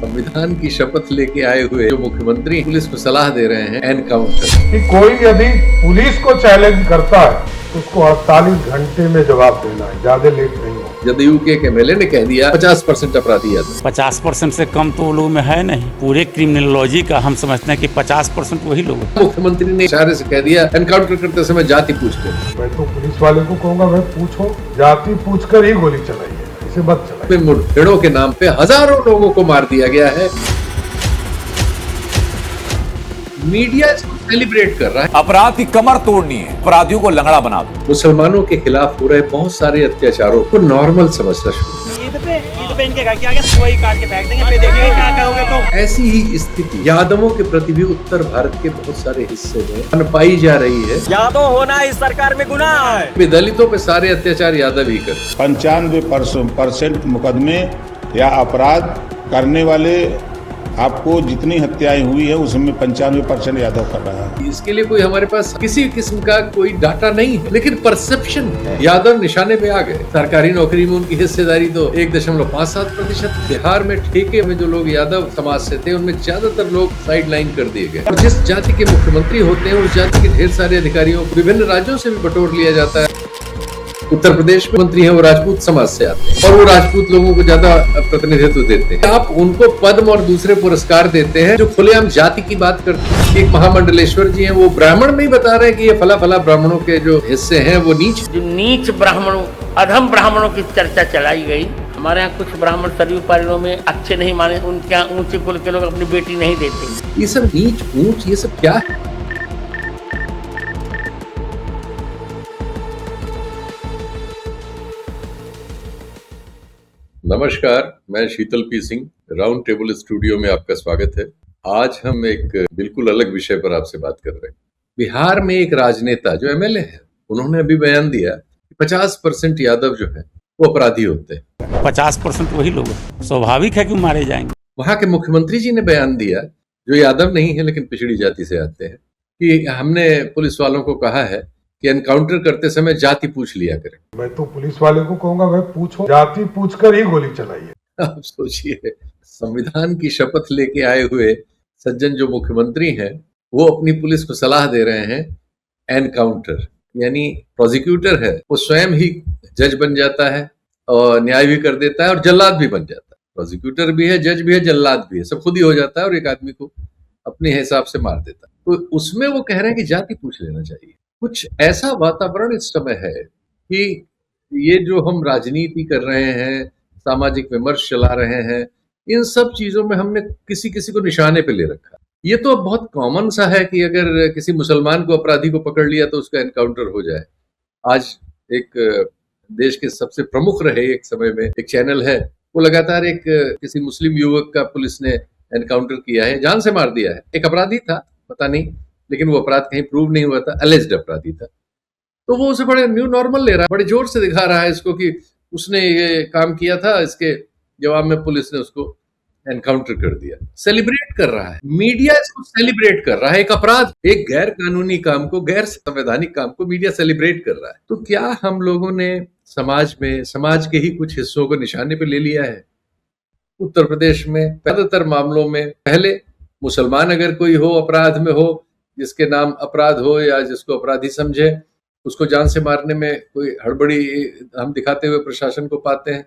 संविधान की शपथ लेके आए हुए जो मुख्यमंत्री पुलिस को सलाह दे रहे हैं एनकाउंटर कि कोई यदि पुलिस को चैलेंज करता है तो उसको 48 घंटे में जवाब देना है, ज्यादा लेट नहीं हो। जदयू के एक एमएलए ने कह दिया 50% अपराधी यादव। 50% से कम तो लोग में है नहीं। पूरे क्रिमिनोलॉजी का हम समझते हैं कि 50% वही लोग हैं। मुख्यमंत्री ने इशारे से कह दिया एनकाउंटर करते समय जाति पूछ कर। मैं तो पुलिस वाले को कहूँगा भाई पूछो, जाति पूछकर ही गोली चलाइए, इसे मत चलाइए। मुठभेड़ों के नाम पे हजारों लोगों को मार दिया गया है। मीडिया इसको सेलिब्रेट कर रहा है। अपराध की कमर तोड़नी है, अपराधियों को लंगड़ा बना दो। मुसलमानों के खिलाफ हो रहे बहुत सारे अत्याचारों को नॉर्मल समझना शुरू। ईद पे इनके घर के आगे सोई काट के फेंक देंगे, पे देखेंगे क्या करोगे तो। ऐसी ही स्थिति यादवों के प्रति भी उत्तर भारत के बहुत सारे हिस्से में पाई जा रही है। यादव होना इस सरकार में गुनाह है। दलितों पे सारे अत्याचार यादव ही कर। 95% मुकदमे या अपराध करने वाले आपको जितनी हत्याएं हुई है उसमें 95% यादव कर रहा है। इसके लिए कोई हमारे पास किसी किस्म का कोई डाटा नहीं है, लेकिन परसेप्शन है। यादव निशाने पे आ गए। सरकारी नौकरी में उनकी हिस्सेदारी तो 1.57%। बिहार में ठेके में जो लोग यादव समाज से थे उनमें ज्यादातर लोग साइड लाइन कर दिए गए। और जिस जाति के मुख्यमंत्री होते हैं उस जाति के ढेर सारे अधिकारियों को विभिन्न राज्यों से भी बटोर लिया जाता है। उत्तर प्रदेश में मंत्री हैं वो राजपूत समाज से आते हैं और वो राजपूत लोगों को ज्यादा प्रतिनिधित्व देते हैं। आप उनको पद्म और दूसरे पुरस्कार देते हैं जो खुलेआम जाति की बात करते हैं। एक महामंडलेश्वर जी हैं, वो ब्राह्मण में ही बता रहे हैं कि ये फला फला ब्राह्मणों के जो हिस्से हैं वो नीच ब्राह्मणों, अधम ब्राह्मणों की चर्चा चलाई गई। हमारे यहाँ कुछ ब्राह्मण सरयू पारियों में अच्छे नहीं माने, उनके यहाँ ऊंचे कुल के लोग अपनी बेटी नहीं देते। ये सब नीच ऊंच ये सब क्या है? नमस्कार, मैं Sheetal P Singh, round table studio में आपका स्वागत है। आज हम एक बिल्कुल अलग विषय पर आपसे बात कर रहे हैं। बिहार में एक राजनेता जो एमएलए है, उन्होंने अभी बयान दिया कि 50% यादव जो है वो अपराधी होते हैं। 50% वही लोग हैं। स्वाभाविक है कि मारे जाएंगे। वहां के मुख्यमंत्री जी ने बयान दिया, जो यादव नहीं है लेकिन पिछड़ी जाति से आते हैं, कि हमने पुलिस वालों को कहा है कि एनकाउंटर करते समय जाति पूछ लिया करें। मैं तो पुलिस वाले को कहूँगा भाई पूछो, जाति पूछकर ही गोली चलाइए। आप सोचिए, संविधान की शपथ लेके आए हुए सज्जन जो मुख्यमंत्री हैं वो अपनी पुलिस को सलाह दे रहे हैं एनकाउंटर, यानी प्रोसिक्यूटर है वो स्वयं ही जज बन जाता है और न्याय भी कर देता है और जल्लाद भी बन जाता है। प्रोसिक्यूटर भी है, जज भी है, जल्लाद भी है, सब खुद ही हो जाता है और एक आदमी को अपने हिसाब से मार देता है। तो उसमें वो कह रहे हैं कि जाति पूछ लेना चाहिए। कुछ ऐसा वातावरण इस समय है कि ये जो हम राजनीति कर रहे हैं, सामाजिक विमर्श चला रहे हैं, इन सब चीजों में हमने किसी किसी को निशाने पे ले रखा। ये तो अब बहुत कॉमन सा है कि अगर किसी मुसलमान को अपराधी को पकड़ लिया तो उसका एनकाउंटर हो जाए। आज एक देश के सबसे प्रमुख रहे एक समय में एक चैनल है, वो लगातार एक किसी मुस्लिम युवक का पुलिस ने एनकाउंटर किया है, जान से मार दिया है। एक अपराधी था, पता नहीं, लेकिन वो अपराध कहीं प्रूव नहीं हुआ था, अलेज्ड अपराधी था। तो वो उसे बड़े न्यू नॉर्मल ले रहा है, बड़े जोर से दिखा रहा है इसको कि उसने ये काम किया था, इसके जवाब में पुलिस ने उसको एनकाउंटर कर दिया। सेलिब्रेट कर रहा है, मीडिया इसको सेलिब्रेट कर रहा है। एक अपराध, एक गैर कानूनी काम को, गैर संवैधानिक काम को मीडिया सेलिब्रेट कर रहा है। तो क्या हम लोगों ने समाज में समाज के ही कुछ हिस्सों को निशाने पे ले लिया है? उत्तर प्रदेश में ज्यादातर मामलों में पहले मुसलमान अगर कोई हो, अपराध में हो, जिसके नाम अपराध हो या जिसको अपराधी समझे, उसको जान से मारने में कोई हड़बड़ी हम दिखाते हुए प्रशासन को पाते हैं।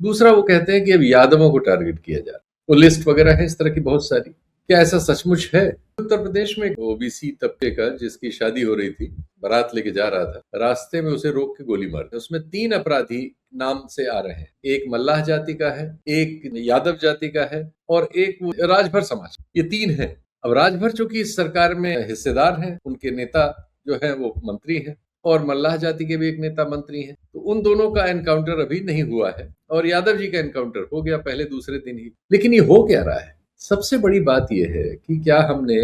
दूसरा, वो कहते हैं कि अब यादवों को टारगेट किया जा रहा है। वो लिस्ट वगैरह है इस तरह की बहुत सारी। क्या ऐसा सचमुच है? उत्तर प्रदेश में ओबीसी तबके का जिसकी शादी हो रही थी, बारात लेके जा रहा था, रास्ते में उसे रोक के गोली मार दी। उसमें 3 अपराधी नाम से आ रहे हैं। एक मल्लाह जाति का है, एक यादव जाति का है और एक राजभर समाज। ये 3 हैं। अब राजभर चूंकि इस सरकार में हिस्सेदार हैं, उनके नेता जो है वो मंत्री हैं और मल्लाह जाति के भी एक नेता मंत्री हैं, तो उन दोनों का एनकाउंटर अभी नहीं हुआ है और यादव जी का एनकाउंटर हो गया पहले दूसरे दिन ही। लेकिन ये हो क्या रहा है? सबसे बड़ी बात यह है कि क्या हमने,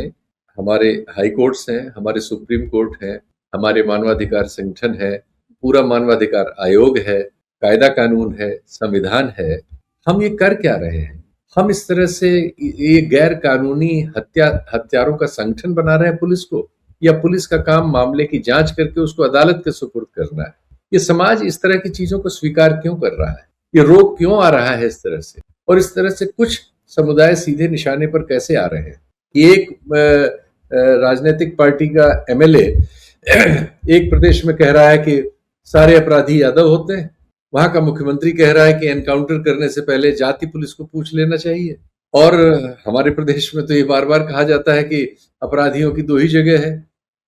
हमारे हाई कोर्ट्स हैं, हमारे सुप्रीम कोर्ट हैं, हमारे मानवाधिकार संगठन है, पूरा मानवाधिकार आयोग है, कायदा कानून है, संविधान है, हम ये कर क्या रहे हैं? हम इस तरह से ये गैर कानूनी हत्यारों का संगठन बना रहे हैं पुलिस को, या पुलिस का काम मामले की जांच करके उसको अदालत के सुपुर्द करना है? ये समाज इस तरह की चीजों को स्वीकार क्यों कर रहा है? ये रोक क्यों आ रहा है इस तरह से? और इस तरह से कुछ समुदाय सीधे निशाने पर कैसे आ रहे हैं। एक राजनीतिक पार्टी का एमएलए एक प्रदेश में कह रहा है कि सारे अपराधी यादव होते हैं, वहां का मुख्यमंत्री कह रहा है कि एनकाउंटर करने से पहले जाति पुलिस को पूछ लेना चाहिए, और हमारे प्रदेश में तो ये बार बार कहा जाता है कि अपराधियों की दो ही जगह है।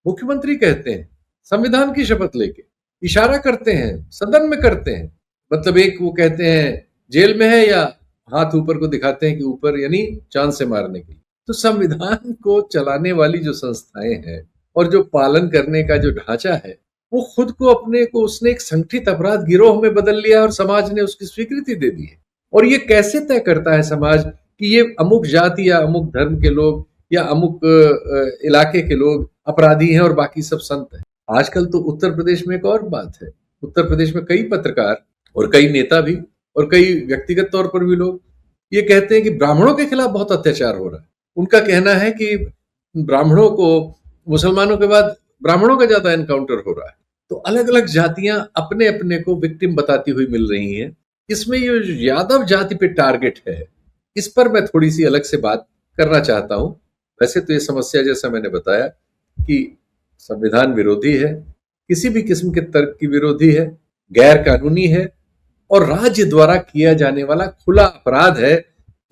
मुख्यमंत्री कहते हैं संविधान की शपथ लेके, इशारा करते हैं, सदन में करते हैं, मतलब एक वो कहते हैं जेल में है या हाथ ऊपर को दिखाते हैं कि ऊपर, यानी चांद से मारने के लिए। तो संविधान को चलाने वाली जो संस्थाएं हैं और जो पालन करने का जो ढांचा है, वो खुद को अपने को उसने एक संगठित अपराध गिरोह में बदल लिया और समाज ने उसकी स्वीकृति दे दी है। और ये कैसे तय करता है समाज कि ये अमुक जाति या अमुक धर्म के लोग या अमुक इलाके के लोग अपराधी हैं और बाकी सब संत हैं। आजकल तो उत्तर प्रदेश में एक और बात है, उत्तर प्रदेश में कई पत्रकार और कई नेता भी और कई व्यक्तिगत तौर पर भी लोग ये कहते हैं कि ब्राह्मणों के खिलाफ बहुत अत्याचार हो रहा है। उनका कहना है कि ब्राह्मणों को, मुसलमानों के बाद ब्राह्मणों का ज्यादा एनकाउंटर हो रहा है। तो अलग अलग जातियां अपने अपने को विक्टिम बताती हुई मिल रही हैं। इसमें ये यादव जाति पे टारगेट है, इस पर मैं थोड़ी सी अलग से बात करना चाहता हूं। वैसे तो ये समस्या, जैसा मैंने बताया, कि संविधान विरोधी है, किसी भी किस्म के तर्क की विरोधी है, गैर कानूनी है और राज्य द्वारा किया जाने वाला खुला अपराध है,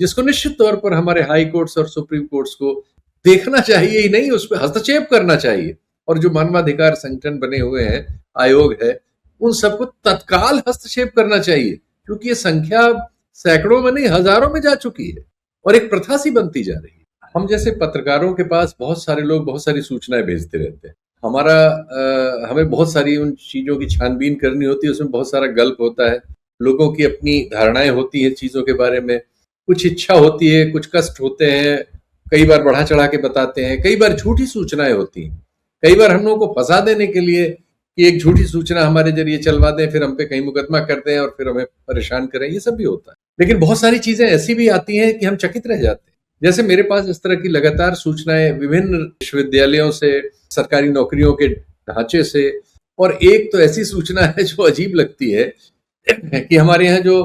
जिसको निश्चित तौर पर हमारे हाई कोर्ट्स और सुप्रीम कोर्ट्स को देखना चाहिए ही नहीं, उस पर हस्तक्षेप करना चाहिए। और जो मानवाधिकार संगठन बने हुए हैं, आयोग है, उन सबको तत्काल हस्तक्षेप करना चाहिए, क्योंकि ये संख्या सैकड़ों में नहीं हजारों में जा चुकी है और एक प्रथा सी बनती जा रही है। हम जैसे पत्रकारों के पास बहुत सारे लोग बहुत सारी सूचनाएं भेजते रहते हैं। हमें बहुत सारी उन चीजों की छानबीन करनी होती है, उसमें बहुत सारा गल्प होता है, लोगों की अपनी धारणाएं होती है चीजों के बारे में, कुछ इच्छा होती है, कुछ कष्ट होते हैं, कई बार बढ़ा चढ़ा के बताते हैं, कई बार झूठी सूचनाएं होती हैं, कई बार हम लोगों को फंसा देने के लिए कि एक झूठी सूचना हमारे जरिए चलवा दें, फिर हम पे कहीं मुकदमा कर दें और फिर हमें परेशान करें, ये सब भी होता है। लेकिन बहुत सारी चीजें ऐसी भी आती हैं कि हम चकित रह जाते हैं। जैसे मेरे पास इस तरह की लगातार सूचनाएं विभिन्न विश्वविद्यालयों से, सरकारी नौकरियों के ढांचे से, और एक तो ऐसी सूचना है जो अजीब लगती है कि हमारे यहाँ जो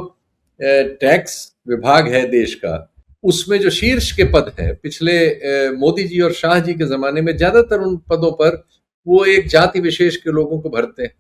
टैक्स विभाग है देश का, उसमें जो शीर्ष के पद हैं, पिछले मोदी जी और शाह जी के जमाने में ज्यादातर उन पदों पर वो एक जाति विशेष के लोगों को भरते हैं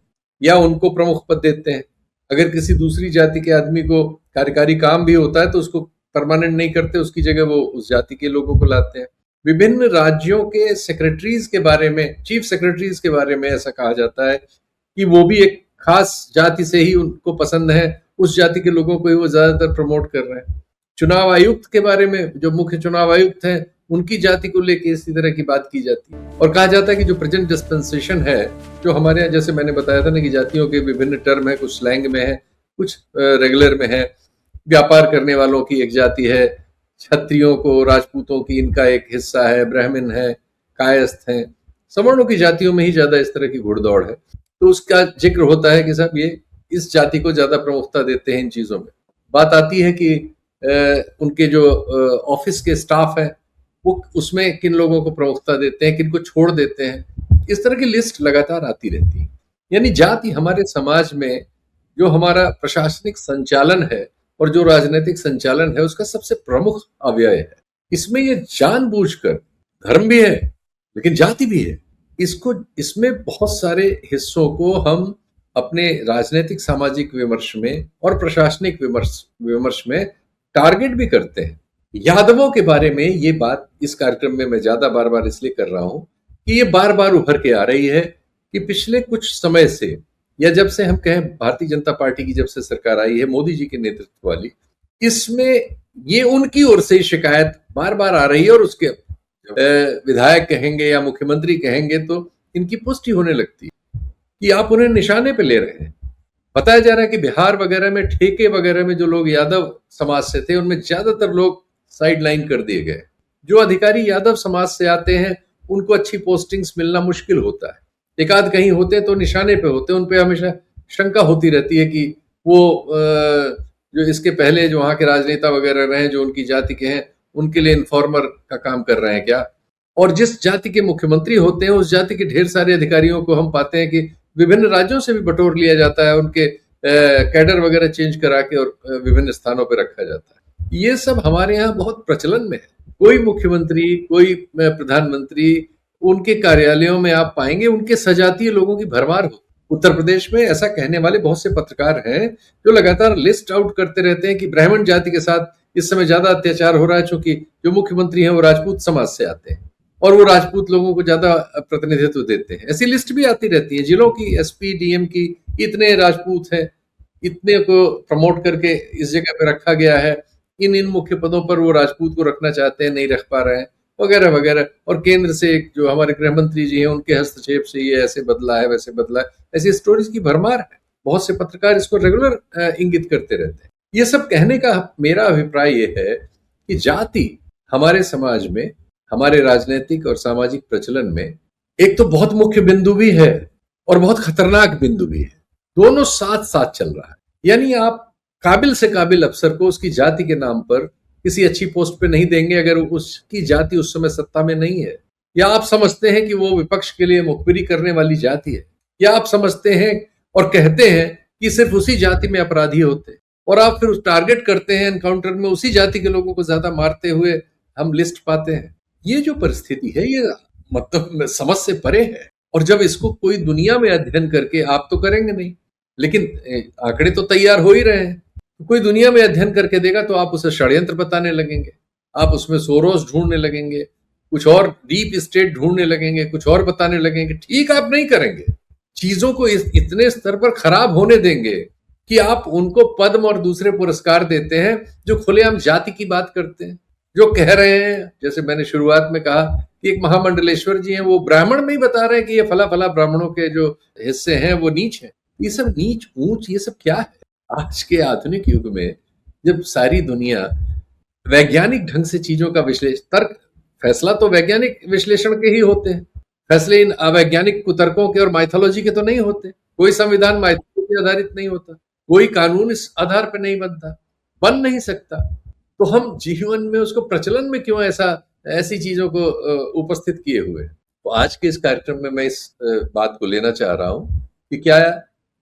या उनको प्रमुख पद देते हैं। अगर किसी दूसरी जाति के आदमी को कार्यकारी काम भी होता है तो उसको परमानेंट नहीं करते, उसकी जगह वो उस जाति के लोगों को लाते हैं। विभिन्न राज्यों के सेक्रेटरीज के बारे में, चीफ सेक्रेटरीज के बारे में ऐसा कहा जाता है कि वो भी एक खास जाति से ही उनको पसंद है, उस जाति के लोगों को ही वो ज्यादातर प्रमोट कर रहे हैं। चुनाव आयुक्त के बारे में, जो मुख्य चुनाव आयुक्त हैं, उनकी जाति को लेकर इसी तरह की बात की जाती है और कहा जाता है कि जो प्रेजेंट डिस्पेंसेशन है, जो हमारे यहाँ, जैसे मैंने बताया था ना कि जातियों के विभिन्न टर्म है, कुछ स्लैंग में है, कुछ रेगुलर में है। व्यापार करने वालों की एक जाति है, क्षत्रियों को, राजपूतों की इनका एक हिस्सा है, ब्राह्मण है, कायस्थ हैं, सवर्णों की जातियों में ही ज्यादा इस तरह की घुड़दौड़ है। तो उसका जिक्र होता है कि साहब ये इस जाति को ज्यादा प्रमुखता देते हैं इन चीजों में। बात आती है कि उनके जो ऑफिस के स्टाफ है वो उसमें किन लोगों को प्रमुखता देते हैं, किन को छोड़ देते हैं। इस तरह की लिस्ट लगातार आती रहती है। यानी जाति हमारे समाज में जो हमारा प्रशासनिक संचालन है और जो राजनीतिक संचालन है उसका सबसे प्रमुख अवयव है। इसमें ये जानबूझकर, धर्म भी है लेकिन जाति भी है, इसमें बहुत सारे हिस्सों को हम अपने राजनीतिक सामाजिक विमर्श में और प्रशासनिक विमर्श में टारगेट भी करते हैं। यादवों के बारे में ये बात इस कार्यक्रम में मैं ज्यादा बार बार इसलिए कर रहा हूं कि ये बार बार उभर के आ रही है कि पिछले कुछ समय से, या जब से हम कहें भारतीय जनता पार्टी की जब से सरकार आई है, मोदी जी के नेतृत्व वाली, इसमें ये उनकी ओर से शिकायत बार बार आ रही है और उसके विधायक कहेंगे या मुख्यमंत्री कहेंगे तो इनकी पुष्टि होने लगती है कि आप उन्हें निशाने पे ले रहे हैं। बताया जा रहा है कि बिहार वगैरह में, ठेके वगैरह में जो लोग यादव समाज से थे, उनमें ज्यादातर लोग साइड लाइन कर दिए गए। जो अधिकारी यादव समाज से आते हैं उनको अच्छी पोस्टिंग्स मिलना मुश्किल होता है। एक आध कहीं होते तो निशाने पे होते, उन पे हमेशा शंका होती रहती है कि वो जो इसके पहले जो वहां के राजनेता वगैरह रहे, जो उनकी जाति के हैं, उनके लिए इन्फॉर्मर का काम कर रहे हैं क्या। और जिस जाति के मुख्यमंत्री होते हैं उस जाति के ढेर सारे अधिकारियों को हम पाते हैं कि विभिन्न राज्यों से भी बटोर लिया जाता है, उनके कैडर वगैरह चेंज करा के और विभिन्न स्थानों पर रखा जाता है। ये सब हमारे यहाँ बहुत प्रचलन में है। कोई मुख्यमंत्री, कोई प्रधानमंत्री, उनके कार्यालयों में आप पाएंगे उनके सजातीय लोगों की भरमार हो। उत्तर प्रदेश में ऐसा कहने वाले बहुत से पत्रकार हैं जो लगातार लिस्ट आउट करते रहते हैं कि ब्राह्मण जाति के साथ इस समय ज्यादा अत्याचार हो रहा है, चूंकि जो मुख्यमंत्री हैं वो राजपूत समाज से आते हैं और वो राजपूत लोगों को ज्यादा प्रतिनिधित्व देते हैं। ऐसी लिस्ट भी आती रहती है जिलों की, एसपी, डीएम की, इतने राजपूत हैं, इतने को प्रमोट करके इस जगह पे रखा गया है, इन मुख्य पदों पर वो राजपूत को रखना चाहते हैं, नहीं रख पा रहे हैं, वगैरह वगैरह। और केंद्र से जो हमारे गृह मंत्री जी हैं उनके हस्तक्षेप से ये ऐसे बदला है, वैसे बदला है, ऐसी स्टोरीज की भरमार है। बहुत से पत्रकार इसको रेगुलर इंगित करते रहते हैं। ये सब कहने का मेरा अभिप्राय ये है कि जाति हमारे समाज में, हमारे राजनीतिक और सामाजिक प्रचलन में एक तो बहुत मुख्य बिंदु भी है और बहुत खतरनाक बिंदु भी है। दोनों साथ साथ चल रहा है। यानी आप काबिल से काबिल अफसर को उसकी जाति के नाम पर किसी अच्छी पोस्ट पे नहीं देंगे अगर उसकी जाति उस समय सत्ता में नहीं है, या आप समझते हैं कि वो विपक्ष के लिए मुखबिरी करने वाली जाति है, या आप समझते हैं और कहते हैं कि सिर्फ उसी जाति में अपराधी होते हैं, और आप फिर टारगेट करते हैं एनकाउंटर में उसी जाति के लोगों को ज्यादा मारते हुए हम लिस्ट पाते हैं। ये जो परिस्थिति है ये मतलब समझ से परे है। और जब इसको कोई दुनिया में अध्ययन करके, आप तो करेंगे नहीं, लेकिन आंकड़े तो तैयार हो ही रहे हैं, तो कोई दुनिया में अध्ययन करके देगा तो आप उसे षड्यंत्र बताने लगेंगे, आप उसमें सोरोस ढूंढने लगेंगे, कुछ और डीप स्टेट ढूंढने लगेंगे, कुछ और बताने लगेंगे। ठीक आप नहीं करेंगे, चीजों को इतने स्तर पर खराब होने देंगे कि आप उनको पद्म और दूसरे पुरस्कार देते हैं जो खुलेआम जाति की बात करते हैं, जो कह रहे हैं, जैसे मैंने शुरुआत में कहा कि एक महामंडलेश्वर जी हैं, वो ब्राह्मण में ही बता रहे हैं कि ये फला फला ब्राह्मणों के जो हिस्से हैं वो नीच हैं। ये सब नीच ऊंच ये सब क्या है? आज के आधुनिक युग में जब सारी दुनिया वैज्ञानिक ढंग से चीजों का तर्क, फैसला तो वैज्ञानिक विश्लेषण के ही होते हैं, फैसले इन अवैज्ञानिक कुतर्कों के और माइथोलॉजी के तो नहीं होते। कोई संविधान माइथोलॉजी आधारित नहीं होता, कोई कानून इस आधार पर नहीं बनता, बन नहीं सकता। तो हम जीवन में उसको प्रचलन में क्यों ऐसी चीजों को उपस्थित किए हुए? तो आज के इस कार्यक्रम में मैं इस बात को लेना चाह रहा हूं कि क्या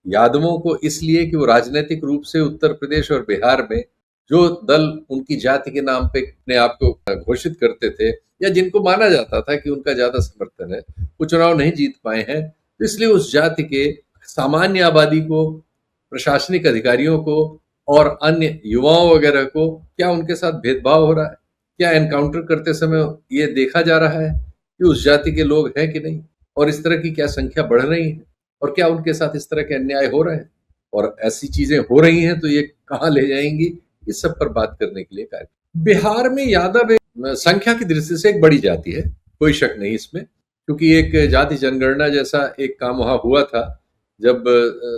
यादवों को इसलिए कि वो राजनीतिक रूप से उत्तर प्रदेश और बिहार में जो दल उनकी जाति के नाम पे अपने आप को घोषित करते थे, या जिनको माना जाता था कि उनका ज्यादा समर्थन है, वो चुनाव नहीं जीत पाए हैं, तो इसलिए उस जाति के सामान्य आबादी को, प्रशासनिक अधिकारियों को और अन्य युवाओं वगैरह को क्या उनके साथ भेदभाव हो रहा है? क्या एनकाउंटर करते समय ये देखा जा रहा है कि उस जाति के लोग हैं कि नहीं, और इस तरह की क्या संख्या बढ़ रही है, और क्या उनके साथ इस तरह के अन्याय हो रहे हैं? और ऐसी चीजें हो रही हैं तो ये कहाँ ले जाएंगी, इस सब पर बात करने के लिए कार्यक्रम। बिहार में यादव संख्या की दृष्टि से एक बड़ी जाति है, कोई शक नहीं इसमें, क्योंकि एक जाति जनगणना जैसा एक काम वहां हुआ था जब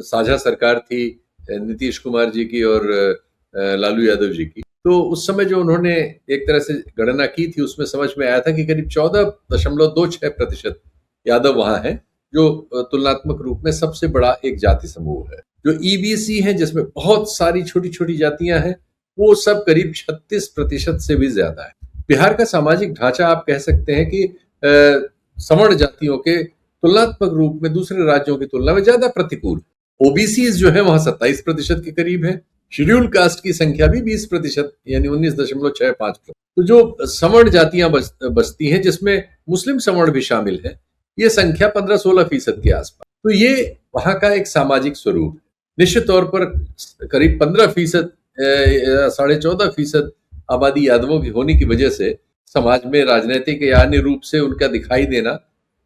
साझा सरकार थी नीतीश कुमार जी की और लालू यादव जी की। तो उस समय जो उन्होंने एक तरह से गणना की थी उसमें समझ में आया था कि करीब 14.26% यादव वहां है, जो तुलनात्मक रूप में सबसे बड़ा एक जाति समूह है। जो ईबीसी है जिसमें बहुत सारी छोटी छोटी जातियां हैं, वो सब करीब 36% से भी ज्यादा है। बिहार का सामाजिक ढांचा आप कह सकते हैं कि सवर्ण जातियों के तुलनात्मक रूप में दूसरे राज्यों की तुलना में ज्यादा प्रतिकूल। ओबीसी जो है वहां 27% के करीब है। शेड्यूल कास्ट की संख्या भी 20% यानी 19.65%। तो जो सवर्ण जातियां बसती हैं जिसमें मुस्लिम सवर्ण भी शामिल है, ये संख्या 15-16% के आसपास। तो ये वहां का एक सामाजिक स्वरूप है। निश्चित तौर पर करीब 15%, 14.5% आबादी यादवों की होने की वजह से समाज में राजनीतिक या अन्य रूप से उनका दिखाई देना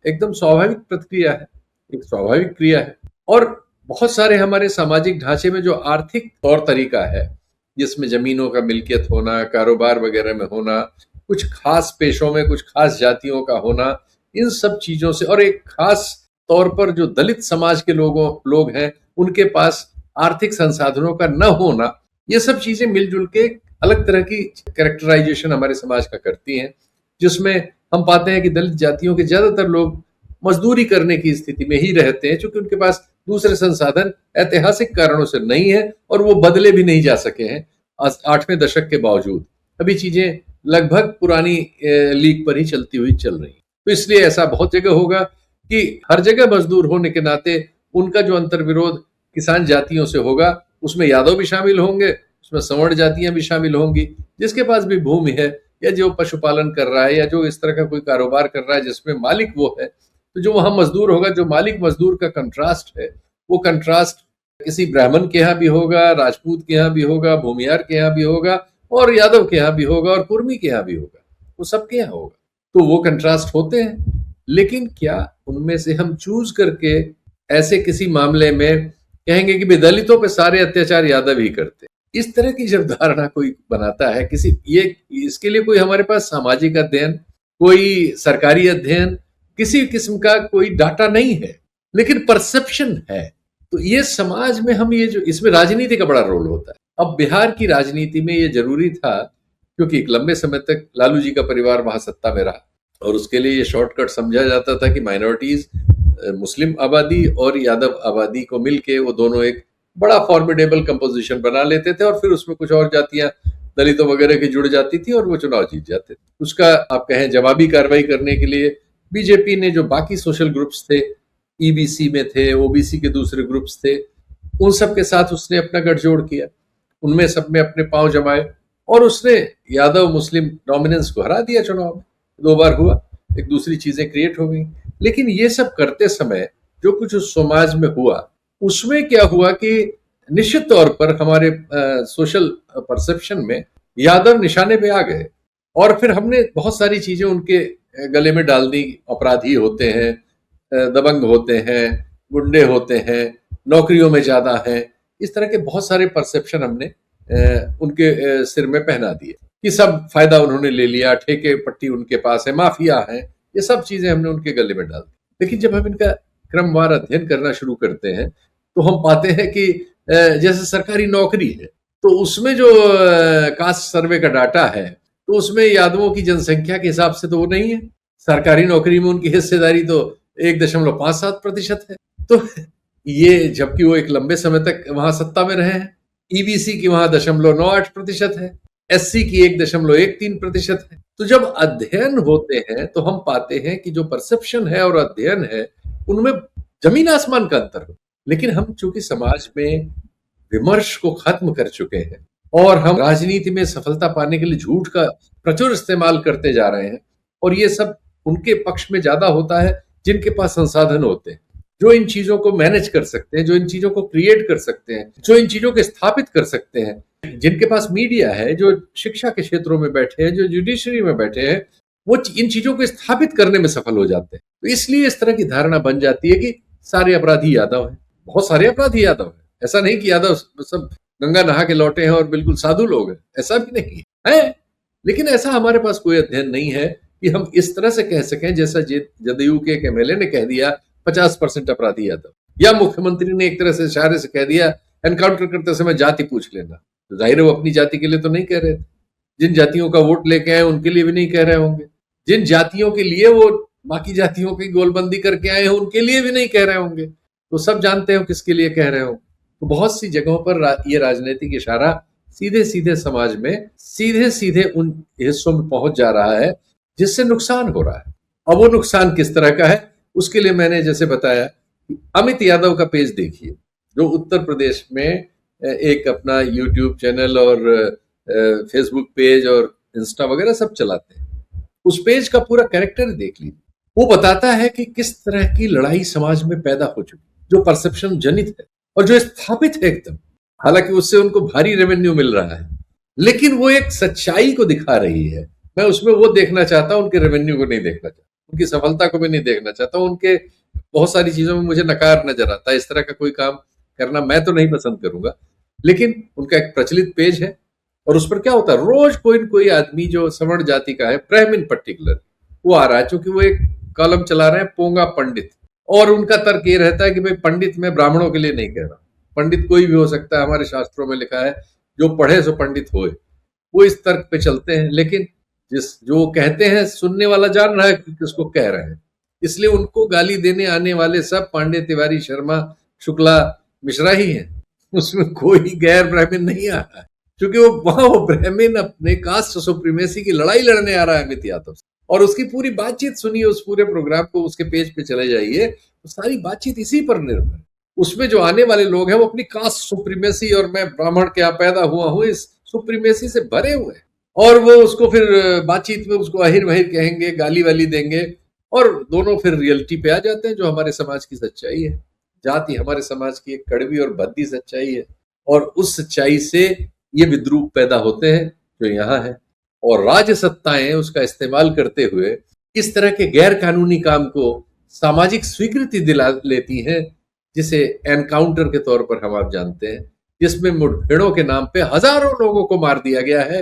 एकदम स्वाभाविक प्रक्रिया है, एक स्वाभाविक क्रिया है। और बहुत सारे हमारे सामाजिक ढांचे में जो आर्थिक तौर तरीका है, जिसमें जमीनों का मिल्कियत होना, कारोबार वगैरह में होना, कुछ खास पेशों में कुछ खास जातियों का होना, इन सब चीजों से, और एक खास तौर पर जो दलित समाज के लोग हैं उनके पास आर्थिक संसाधनों का न होना, ये सब चीजें मिलजुल के अलग तरह की कैरेक्टराइजेशन हमारे समाज का करती हैं, जिसमें हम पाते हैं कि दलित जातियों के ज्यादातर लोग मजदूरी करने की स्थिति में ही रहते हैं, क्योंकि उनके पास दूसरे संसाधन ऐतिहासिक कारणों से नहीं है और वो बदले भी नहीं जा सके हैं 8वें दशक के बावजूद। अभी चीजें लगभग पुरानी लीक पर ही चलती हुई चल रही। तो इसलिए ऐसा बहुत जगह होगा कि हर जगह मजदूर होने के नाते उनका जो अंतर्विरोध किसान जातियों से होगा, उसमें यादव भी शामिल होंगे, उसमें सवर्ण जातियां भी शामिल होंगी। जिसके पास भी भूमि है या जो पशुपालन कर रहा है या जो इस तरह का कोई कारोबार कर रहा है जिसमें मालिक वो है, तो जो वहां मजदूर होगा, जो मालिक मजदूर का कंट्रास्ट है, वो कंट्रास्ट किसी ब्राह्मण के यहाँ भी होगा, राजपूत के यहाँ भी होगा, भूमियार के यहाँ भी होगा, और यादव के यहाँ भी होगा, और कुर्मी के यहाँ भी होगा, वो सबके यहाँ होगा। तो वो कंट्रास्ट होते हैं। लेकिन क्या उनमें से हम चूज करके ऐसे किसी मामले में कहेंगे कि दलितों पे सारे अत्याचार यादव ही करते? इस तरह की जब धारणा कोई बनाता है किसी, ये इसके लिए कोई हमारे पास सामाजिक अध्ययन, कोई सरकारी अध्ययन, किसी किस्म का कोई डाटा नहीं है, लेकिन परसेप्शन है। तो ये समाज में हम ये जो इसमें राजनीति का बड़ा रोल होता है। अब बिहार की राजनीति में ये जरूरी था क्योंकि एक लंबे समय तक लालू जी का परिवार वहां सत्ता में रहा और उसके लिए ये शॉर्टकट समझा जाता था कि माइनॉरिटीज, मुस्लिम आबादी और यादव आबादी को मिलके वो दोनों एक बड़ा फॉर्मिडेबल कंपोजिशन बना लेते थे और फिर उसमें कुछ और जातियां दलितों वगैरह की जुड़ जाती थी और वो चुनाव जीत जाते थे। उसका आप कहें जवाबी कार्रवाई करने के लिए बीजेपी ने जो बाकी सोशल ग्रुप्स थे, ईबीसी में थे, ओबीसी के दूसरे ग्रुप्स थे, उन सब के साथ उसने अपना गठजोड़ किया, उनमें सब में अपने पांव जमाए और उसने यादव मुस्लिम डोमिनेंस को हरा दिया। चुनाव में 2 बार हुआ, एक दूसरी चीजें क्रिएट हो गई। लेकिन ये सब करते समय जो कुछ उस समाज में हुआ, उसमें क्या हुआ कि निश्चित तौर पर हमारे सोशल परसेप्शन में यादव निशाने पे आ गए और फिर हमने बहुत सारी चीजें उनके गले में डाल दी। अपराधी होते हैं, दबंग होते हैं, गुंडे होते हैं, नौकरियों में ज्यादा हैं, इस तरह के बहुत सारे परसेप्शन हमने उनके सिर में पहना दिए कि सब फायदा उन्होंने ले लिया, ठेके पट्टी उनके पास है, माफिया है, ये सब चीजें हमने उनके गले में डाल दी। लेकिन जब हम इनका क्रमवार अध्ययन करना शुरू करते हैं तो हम पाते हैं कि जैसे सरकारी नौकरी है तो उसमें जो कास्ट सर्वे का डाटा है तो उसमें यादवों की जनसंख्या के हिसाब से तो वो नहीं है। सरकारी नौकरी में उनकी हिस्सेदारी तो 1.57% है। तो ये जबकि वो एक लंबे समय तक वहां सत्ता में रहे हैं। ईबीसी की वहां 0.98% है, एससी की 1.13% है। तो जब अध्ययन होते हैं तो हम पाते हैं कि जो परसेप्शन है और अध्ययन है उनमें जमीन आसमान का अंतर हो। लेकिन हम चूंकि समाज में विमर्श को खत्म कर चुके हैं और हम राजनीति में सफलता पाने के लिए झूठ का प्रचुर इस्तेमाल करते जा रहे हैं और ये सब उनके पक्ष में ज्यादा होता है जिनके पास संसाधन होते हैं, जो इन चीजों को मैनेज कर सकते हैं, जो इन चीजों को क्रिएट कर सकते हैं, जो इन चीजों को स्थापित कर सकते हैं, जिनके पास मीडिया है, जो शिक्षा के क्षेत्रों में बैठे हैं, जो जुडिशरी में बैठे हैं, वो इन चीजों को स्थापित करने में सफल हो जाते हैं। तो इसलिए इस तरह की धारणा बन जाती है कि सारे अपराधी यादव हैं। बहुत सारे अपराधी यादव हैं, ऐसा नहीं कि यादव सब गंगा नहा के लौटे हैं और बिल्कुल साधु लोग हैं, ऐसा भी नहीं है। लेकिन ऐसा हमारे पास कोई अध्ययन नहीं है कि हम इस तरह से कह सकें जैसा जदयू के एक एमएलए ने कह दिया 50% अपराधी यादव, या मुख्यमंत्री ने एक तरह से इशारे से कह दिया एनकाउंटर करते समय जाति पूछ लेना। तो जाहिर है वो अपनी जाति के लिए तो नहीं कह रहे थे, जिन जातियों का वोट लेके आए उनके लिए भी नहीं कह रहे होंगे, जिन जातियों के लिए वो बाकी जातियों की गोलबंदी करके आए हैं उनके लिए भी नहीं कह रहे होंगे। तो सब जानते हो किसके लिए कह रहे हो। तो बहुत सी जगहों पर ये राजनीतिक इशारा सीधे सीधे समाज में सीधे सीधे उन हिस्सों में पहुंच जा रहा है जिससे नुकसान हो रहा है। अब वो नुकसान किस तरह का है उसके लिए मैंने जैसे बताया, अमित यादव का पेज देखिए जो उत्तर प्रदेश में एक अपना यूट्यूब चैनल और फेसबुक पेज और इंस्टा वगैरह सब चलाते हैं। उस पेज का पूरा कैरेक्टर देख लीजिए, वो बताता है कि किस तरह की लड़ाई समाज में पैदा हो चुकी, जो परसेप्शन जनित है और जो स्थापित है एकदम। हालांकि उससे उनको भारी रेवेन्यू मिल रहा है, लेकिन वो एक सच्चाई को दिखा रही है। मैं उसमें वो देखना चाहता हूं, उनके रेवेन्यू को नहीं देखना चाहता, उनकी सफलता को भी नहीं देखना चाहता हूं। उनके बहुत सारी चीजों में मुझे नकार नजर आता है। इस तरह का कोई काम करना मैं तो नहीं पसंद करूंगा। लेकिन उनका एक प्रचलित पेज है और उस पर क्या होता है, रोज कोई न कोई आदमी जो सवर्ण जाति का है, ब्राह्मण पर्टिकुलर, वो आ रहा है। चूंकि वो एक कॉलम चला रहे हैं पोंगा पंडित, और उनका तर्क ये रहता है कि भाई पंडित मैं ब्राह्मणों के लिए नहीं कह रहा, पंडित कोई भी हो सकता है, हमारे शास्त्रों में लिखा है जो पढ़े सो पंडित होए। वो इस तर्क पे चलते हैं, लेकिन जो कहते हैं सुनने वाला जान रहा है कि किसको कह रहे हैं, इसलिए उनको गाली देने आने वाले सब पांडे, तिवारी, शर्मा, शुक्ला, मिश्रा ही हैं। उसमें कोई गैर ब्राह्मण नहीं आ रहा है, क्योंकि वो ब्राह्मण अपने कास्ट सुप्रीमेसी की लड़ाई लड़ने आ रहा है अमित यादव से। और उसकी पूरी बातचीत सुनिए, उस पूरे प्रोग्राम को उसके पेज पे चले जाइए, तो सारी बातचीत इसी पर निर्भर है। उसमें जो आने वाले लोग हैं वो अपनी कास्ट सुप्रीमेसी और मैं ब्राह्मण के यहाँ पैदा हुआ हूँ इस सुप्रीमेसी से भरे हुए हैं, और वो उसको फिर बातचीत में उसको अहिर वहिर कहेंगे, गाली वाली देंगे, और दोनों फिर रियलिटी पे आ जाते हैं जो हमारे समाज की सच्चाई है। जाति हमारे समाज की एक कड़वी और भद्दी सच्चाई है, और उस सच्चाई से ये विद्रूप पैदा होते हैं जो यहाँ है, और राज्य सत्ताएं उसका इस्तेमाल करते हुए इस तरह के गैर कानूनी काम को सामाजिक स्वीकृति दिला लेती हैं, जिसे एनकाउंटर के तौर पर हम आप जानते हैं, जिसमें मुठभेड़ों के नाम पे हजारों लोगों को मार दिया गया है।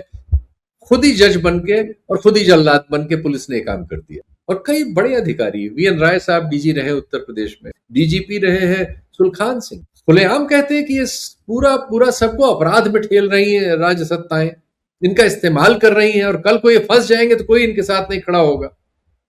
खुद ही जज बन के और खुद ही जल्लाद बन के पुलिस ने काम कर दिया। और कई बड़े अधिकारी, वीएन राय साहब डीजी रहे उत्तर प्रदेश में, डीजीपी रहे हैं सुलखान सिंह, खुलेआम कहते हैं कि ये पूरा सबको अपराध में ठेल रही है राज्य सत्ताएं, इनका इस्तेमाल कर रही हैं, और कल को ये फंस जाएंगे तो कोई इनके साथ नहीं खड़ा होगा।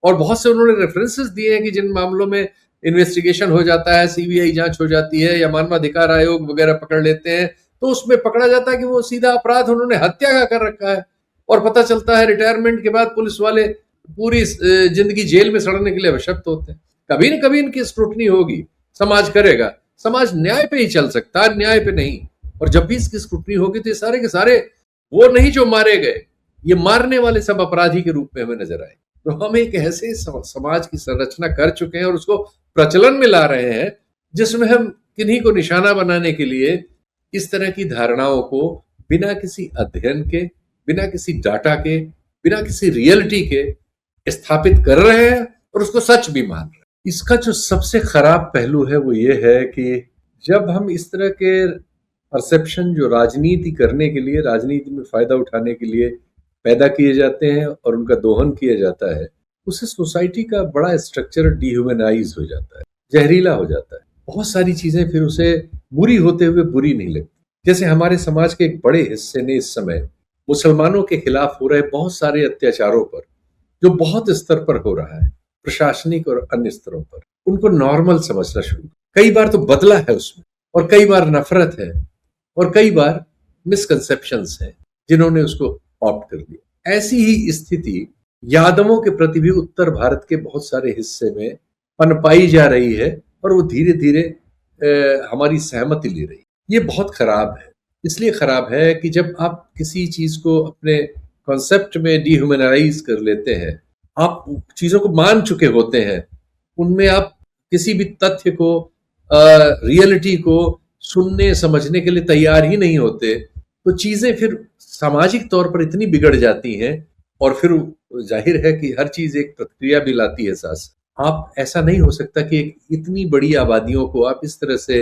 और बहुत से उन्होंने रेफरेंसेस दिए हैं कि जिन मामलों में इन्वेस्टिगेशन हो जाता है, सीबीआई जांच हो जाती है या मानवाधिकार आयोग वगैरह पकड़ लेते हैं, तो उसमें पकड़ा जाता है कि वो सीधा अपराध उन्होंने हत्या का कर रखा है, और पता चलता है रिटायरमेंट के बाद पुलिस वाले पूरी जिंदगी जेल में सड़ने के लिए आवश्यक होते हैं। कभी न कभी इनकी स्क्रूटनी होगी, समाज करेगा, समाज न्याय पे ही चल सकता है, न्याय पे नहीं। और जब भी इसकी स्क्रूटनी होगी तो ये सारे के सारे वो नहीं जो मारे गए, ये मारने वाले सब अपराधी के रूप में हमें नजर आए। तो हम एक ऐसे समाज की संरचना कर चुके हैं और उसको प्रचलन में ला रहे हैं, जिसमें हम किन्हीं को निशाना बनाने के लिए इस तरह की धारणाओं को बिना किसी अध्ययन के, बिना किसी डाटा के, बिना किसी रियलिटी के स्थापित कर रहे हैं और उसको सच भी मान रहे हैं। इसका जो सबसे खराब पहलू है वो ये है कि जब हम इस तरह के परसेप्शन जो राजनीति करने के लिए, राजनीति में फायदा उठाने के लिए पैदा किए जाते हैं और उनका दोहन किया जाता है, उससे सोसाइटी का बड़ा स्ट्रक्चर डिह्यूमनाइज हो जाता है, जहरीला हो जाता है। बहुत सारी चीजें फिर उसे बुरी होते हुए बुरी नहीं लगती। जैसे हमारे समाज के एक बड़े हिस्से ने इस समय मुसलमानों के खिलाफ हो रहे बहुत सारे अत्याचारों पर, जो बहुत स्तर पर हो रहा है, प्रशासनिक और अन्य स्तरों पर, उनको नॉर्मल समझना शुरू। कई बार तो बदला है उसमें, और कई बार नफरत है, और कई बार मिसकंसेप्शंस हैं जिन्होंने उसको ऑप्ट कर लिया। ऐसी ही स्थिति यादवों के प्रति भी उत्तर भारत के बहुत सारे हिस्से में पनपाई जा रही है, और वो धीरे धीरे हमारी सहमति ले रही है। ये बहुत खराब है। इसलिए खराब है कि जब आप किसी चीज को अपने कॉन्सेप्ट में डिह्यूमनाइज कर लेते हैं, आप चीजों को मान चुके होते हैं, उनमें आप किसी भी तथ्य को, रियलिटी को सुनने समझने के लिए तैयार ही नहीं होते, तो चीजें फिर सामाजिक तौर पर इतनी बिगड़ जाती हैं, और फिर जाहिर है कि हर चीज एक प्रतिक्रिया भी लाती है साथ। आप ऐसा नहीं हो सकता कि इतनी बड़ी आबादियों को आप इस तरह से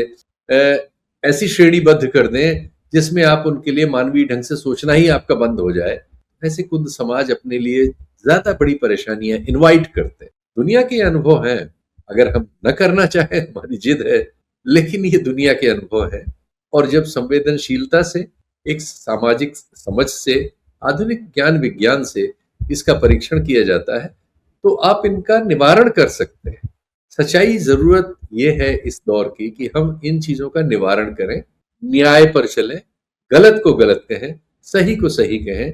ऐसी श्रेणीबद्ध कर दें जिसमें आप उनके लिए मानवीय ढंग से सोचना ही आपका बंद हो जाए। ऐसे खुद समाज अपने लिए ज्यादा बड़ी परेशानियां इनवाइट करते हैं। दुनिया के अनुभव हैं, अगर हम न करना चाहें हमारी जिद है, लेकिन ये दुनिया के अनुभव है। और जब संवेदनशीलता से, एक सामाजिक समझ से, आधुनिक ज्ञान विज्ञान से इसका परीक्षण किया जाता है, तो आप इनका निवारण कर सकते हैं। सच्चाई जरूरत यह है इस दौर की कि हम इन चीजों का निवारण करें, न्याय पर चलें, गलत को गलत कहें, सही को सही कहें,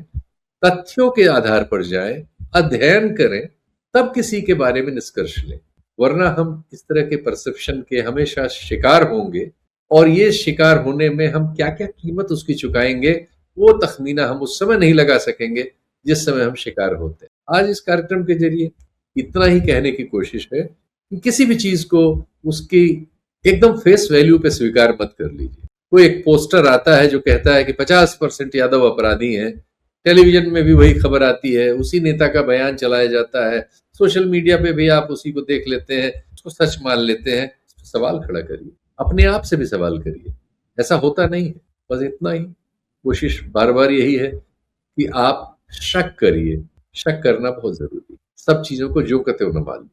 तथ्यों के आधार पर जाएं, अध्ययन करें, तब किसी के बारे में निष्कर्ष लें। वरना हम इस तरह के परसेप्शन के हमेशा शिकार होंगे, और ये शिकार होने में हम क्या क्या कीमत उसकी चुकाएंगे वो तखमीना हम उस समय नहीं लगा सकेंगे जिस समय हम शिकार होते हैं। आज इस कार्यक्रम के जरिए इतना ही कहने की कोशिश है कि किसी भी चीज को उसकी एकदम फेस वैल्यू पे स्वीकार मत कर लीजिए। कोई एक पोस्टर आता है जो कहता है कि 50% यादव अपराधी हैं, टेलीविजन में भी वही खबर आती है, उसी नेता का बयान चलाया जाता है, सोशल मीडिया पे भी आप उसी को देख लेते हैं, उसको सच मान लेते हैं। सवाल खड़ा करिए, अपने आप से भी सवाल करिए। ऐसा होता नहीं है। बस इतना ही कोशिश बार बार यही है कि आप शक करिए। शक करना बहुत जरूरी है। सब चीजों को जो कहते हो न मान लीजिए।